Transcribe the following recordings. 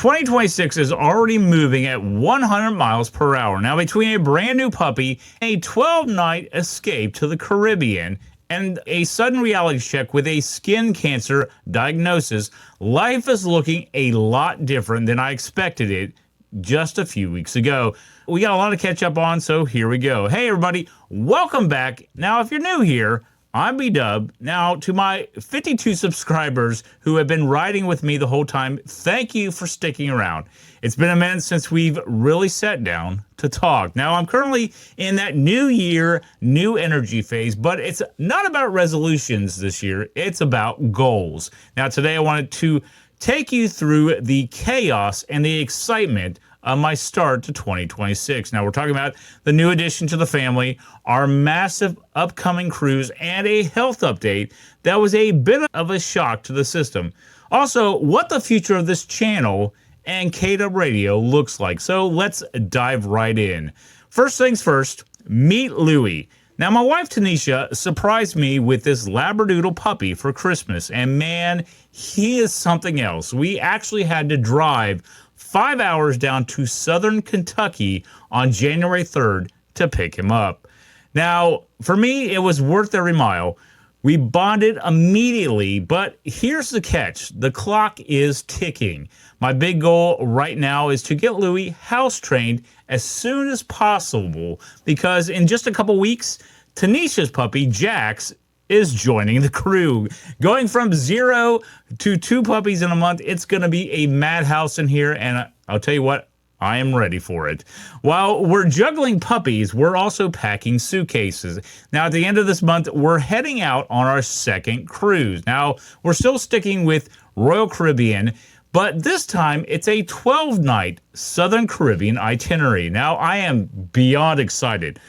2026 is already moving at 100 miles per hour. Now, between a brand new puppy, a 12-night escape to the Caribbean, and a sudden reality check with a skin cancer diagnosis, life is looking a lot different than I expected it just a few weeks ago. We got a lot to catch up on, so here we go. Hey everybody, welcome back. Now, if you're new here, I'm B-Dub. Now, to my 52 subscribers who have been riding with me the whole time, thank you for sticking around. It's been a minute since we've really sat down to talk. Now, I'm currently in that new year, new energy phase, but it's not about resolutions this year. It's about goals. Now, today I wanted to take you through the chaos and the excitement of my start to 2026. Now, we're talking about the new addition to the family, our massive upcoming cruise, and a health update that was a bit of a shock to the system. Also, what the future of this channel and K-Dub Radio looks like. So let's dive right in. First things first, meet Louie. Now, my wife Tanisha surprised me with this Labradoodle puppy for Christmas, and man, he is something else. We actually had to drive 5 hours down to southern Kentucky on January 3rd to pick him up. Now, for me, it was worth every mile. We bonded immediately, but here's the catch. The clock is ticking. My big goal right now is to get Louie house trained as soon as possible, because in just a couple weeks, Tanisha's puppy, Jax, is joining the crew. Going from 0 to 2 puppies in a month, it's going to be a madhouse in here, and I'll tell you what, I am ready for it. While we're juggling puppies, we're also packing suitcases. Now, at the end of this month, we're heading out on our second cruise. Now, we're still sticking with Royal Caribbean, but this time it's a 12-night Southern Caribbean itinerary. Now, I am beyond excited.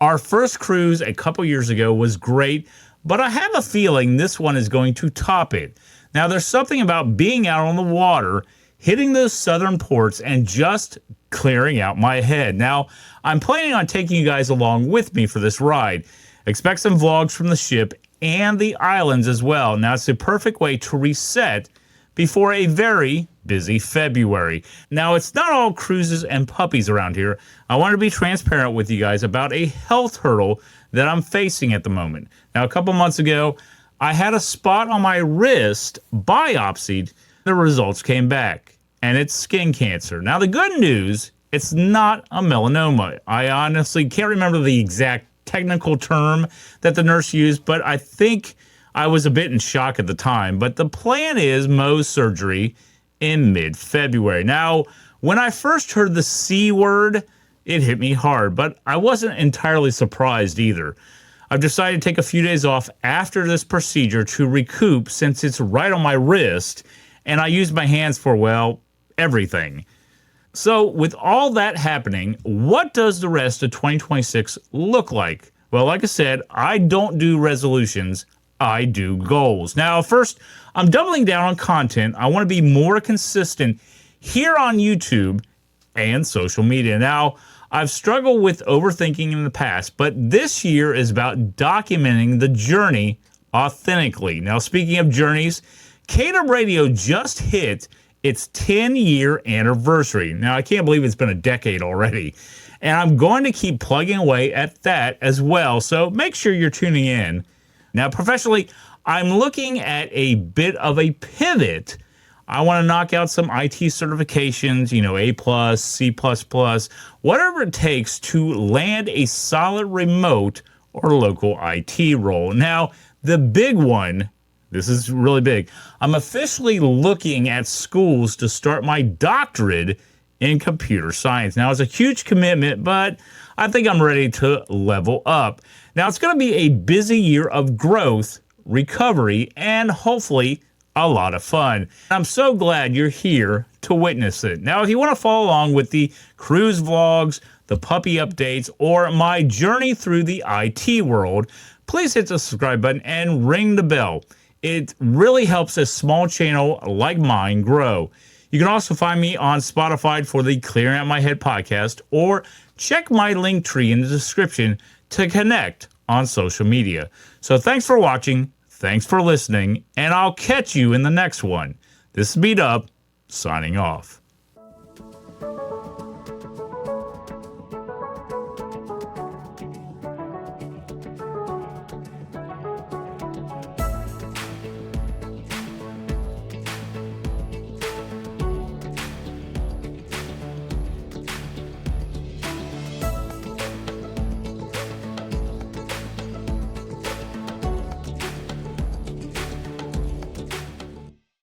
Our first cruise a couple years ago was great, but I have a feeling this one is going to top it. Now, there's something about being out on the water, hitting those southern ports, and just clearing out my head. Now, I'm planning on taking you guys along with me for this ride. Expect some vlogs from the ship and the islands as well. Now, it's the perfect way to reset before a very busy February. Now, it's not all cruises and puppies around here. I want to be transparent with you guys about a health hurdle that I'm facing at the moment. Now, a couple months ago, I had a spot on my wrist biopsied. The results came back, and it's skin cancer. Now, the good news, it's not a melanoma. I honestly can't remember the exact technical term that the nurse used, but I think I was a bit in shock at the time. But the plan is Mohs surgery in mid-February. Now, when I first heard the C word, it hit me hard, but I wasn't entirely surprised either. I've decided to take a few days off after this procedure to recoup, since it's right on my wrist, and I use my hands for, well, everything. So with all that happening, what does the rest of 2026 look like? Well, like I said, I don't do resolutions, I do goals. Now, first, I'm doubling down on content. I want to be more consistent here on YouTube and social media. Now, I've struggled with overthinking in the past, but this year is about documenting the journey authentically. Now, speaking of journeys, K-Dub Radio just hit its 10-year anniversary. Now, I can't believe it's been a decade already. And I'm going to keep plugging away at that as well, so make sure you're tuning in. Now, professionally, I'm looking at a bit of a pivot. I want to knock out some IT certifications, A+, C++, whatever it takes to land a solid remote or local IT role. Now, the big one, this is really big, I'm officially looking at schools to start my doctorate in computer science. Now, it's a huge commitment, but I think I'm ready to level up. Now, it's going to be a busy year of growth, recovery, and hopefully a lot of fun. I'm so glad you're here to witness it. Now, if you want to follow along with the cruise vlogs, the puppy updates, or my journey through the IT world, please hit the subscribe button and ring the bell. It really helps a small channel like mine grow. You can also find me on Spotify for the Clearing Out My Head podcast, or check my link tree in the description to connect on social media. So thanks for watching, thanks for listening, and I'll catch you in the next one. This is B-Dub, signing off.